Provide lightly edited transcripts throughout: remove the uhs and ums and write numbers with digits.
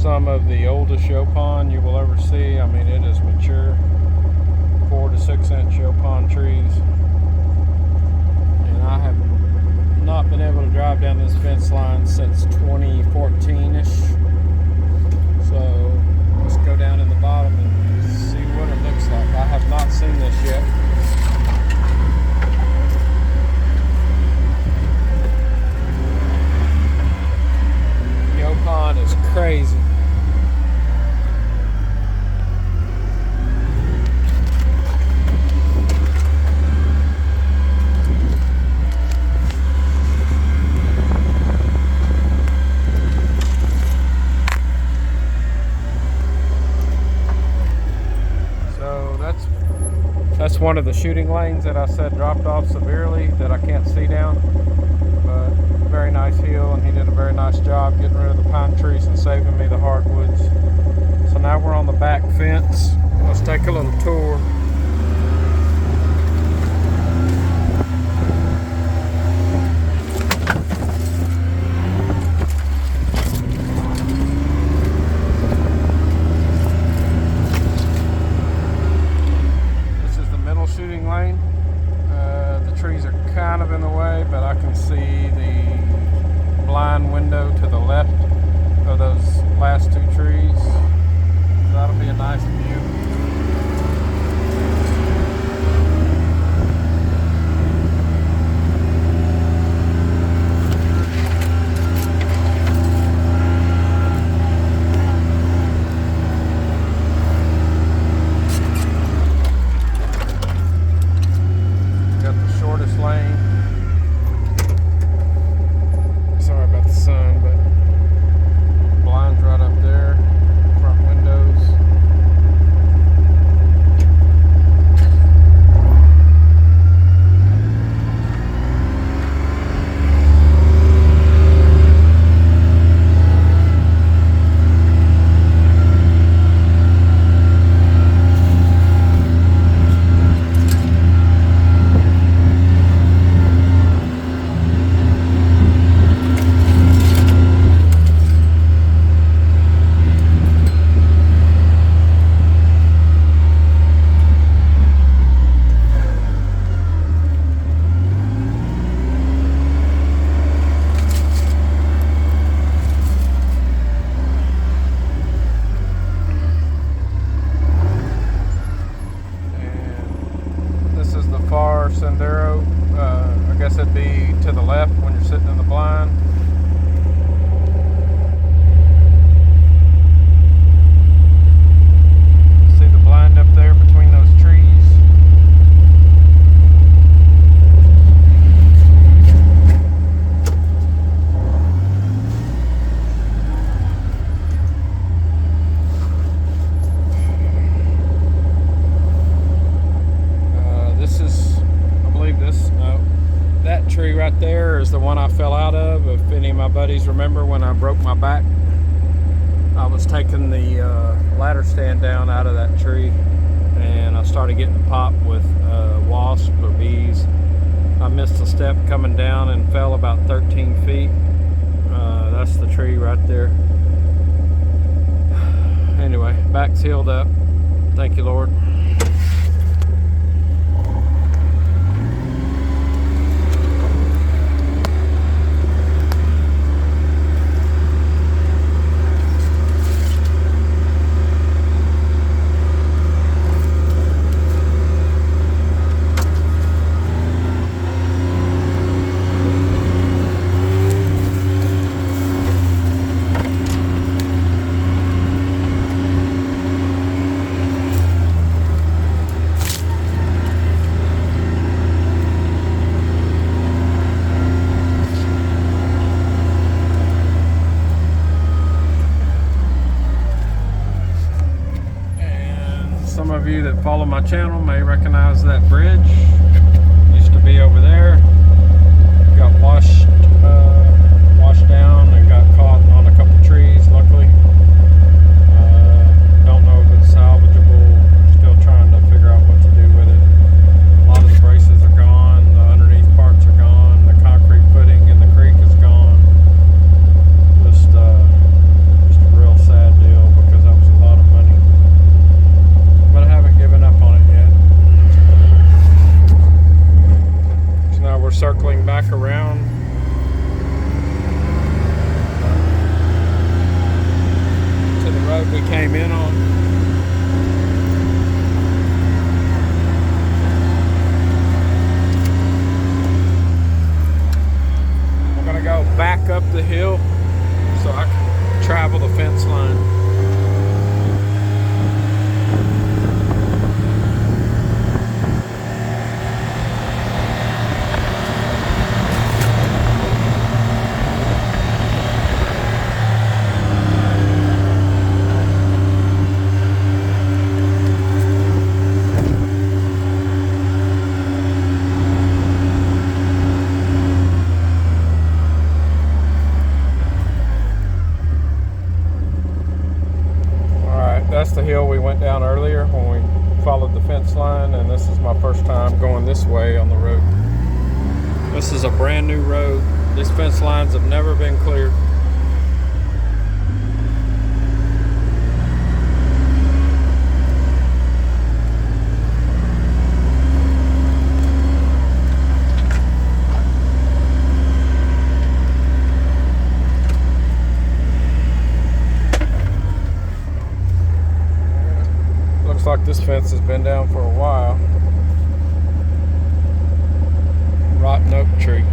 some of the oldest Yopon you will ever see. I mean, it is mature. 4 to 6 inch Yopon trees. And I have not been able to drive down this fence line since 2014-ish. So let's go down in the bottom and see what it looks like. I have not seen this yet. Yopon is crazy. That's one of the shooting lanes that I said dropped off severely that I can't see down. But very nice hill, and he did a very nice job getting rid of the pine trees and saving me the hardwoods. So now we're on the back fence. Let's take a little tour. Shooting lane. The trees are kind of in the way, but I can see the blind window to the left of those last two trees. That'll be a nice view. Lane. Sorry about the sun, but blinds right up there, front windows. Far sendero, I guess it'd be to the left when you're sitting in the blind. See the blind up there between those trees? That tree right there is the one I fell out of. If any of my buddies remember when I broke my back, I was taking the ladder stand down out of that tree, and I started getting popped with wasps or bees. I missed a step coming down and fell about 13 feet. That's the tree right there. Anyway, back's healed up. Thank you, Lord. Some of you that follow my channel may recognize that bridge. It used to be over there. Got washed down and got caught on a couple trees, luckily. Don't know if it's salvageable. Still trying to figure out what to do with it. A lot of the braces are gone. The underneath parts are gone. The concrete footing in the creek is gone. Just a real sad we're circling back around. To the road we came in on. We're gonna go back up the hill so I can travel the fence line. That's the hill we went down earlier when we followed the fence line, and this is my first time going this way on the road. This is a brand new road. These fence lines have never been cleared. Looks like this fence has been down for a while. Rotten oak tree.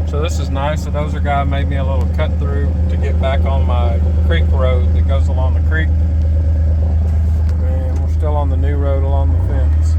So this is nice. The dozer guy made me a little cut through to get back on my creek road that goes along the creek. And we're still on the new road along the fence.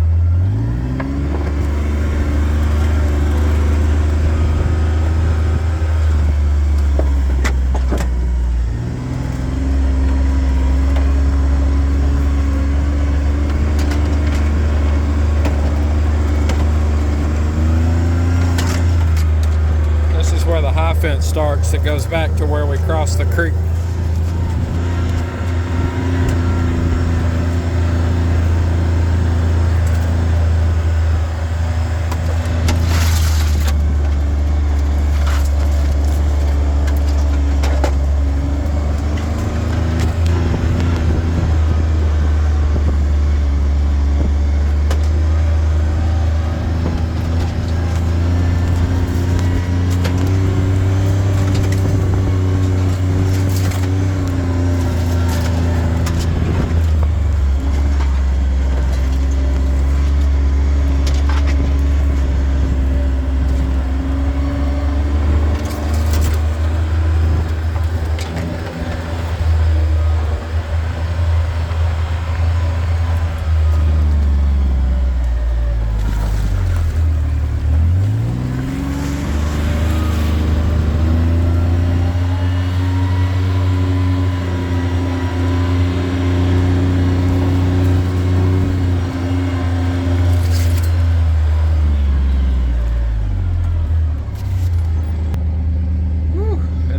Where the high fence starts, it goes back to where we crossed the creek.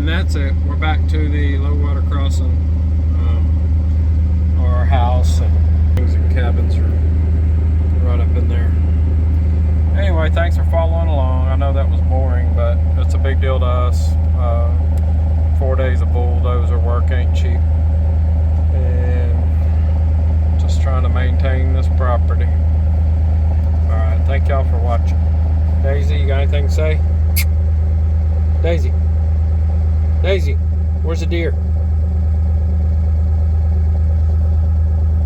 That's it. We're back to the low water crossing, our house and things and cabins are right up in there. Anyway, thanks for following along. I know that was boring, but it's a big deal to us. 4 days of bulldozer work ain't cheap, and just trying to maintain this property. All right, thank y'all for watching. Daisy, you got anything to say? Daisy. Daisy, where's the deer?